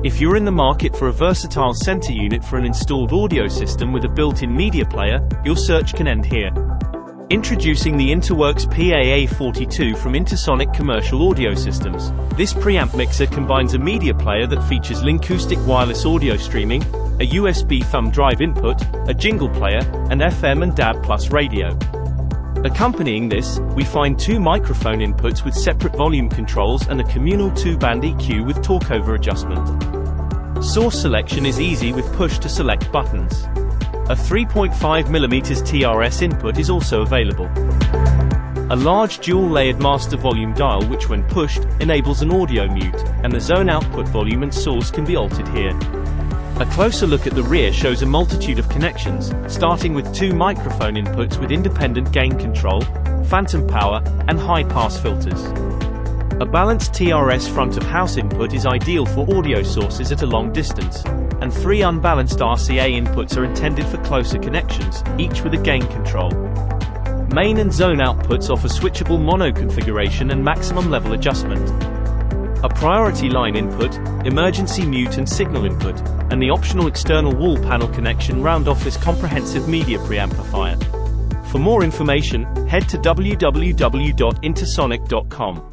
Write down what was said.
If you're in the market for a versatile center unit for an installed audio system with a built-in media player, your search can end here. Introducing the INTUWORX PAA42 from Intusonic Commercial Audio Systems. This preamp mixer combines a media player that features LINKOUSTIC wireless audio streaming, a USB thumb drive input, a jingle player, and FM and DAB+ radio. Accompanying this, we find two microphone inputs with separate volume controls and a communal 2-band EQ with talkover adjustment. Source selection is easy with push-to-select buttons. A 3.5mm TRS input is also available. A large dual-layered master volume dial which when pushed, enables an audio mute, and the zone output volume and source can be altered here. A closer look at the rear shows a multitude of connections, starting with two microphone inputs with independent gain control, phantom power, and high-pass filters. A balanced TRS front-of-house input is ideal for audio sources at a long distance, and three unbalanced RCA inputs are intended for closer connections, each with a gain control. Main and zone outputs offer switchable mono configuration and maximum level adjustment. A priority line input, emergency mute and signal input, and the optional external wall panel connection round off this comprehensive media preamplifier. For more information, head to www.intusonic.com.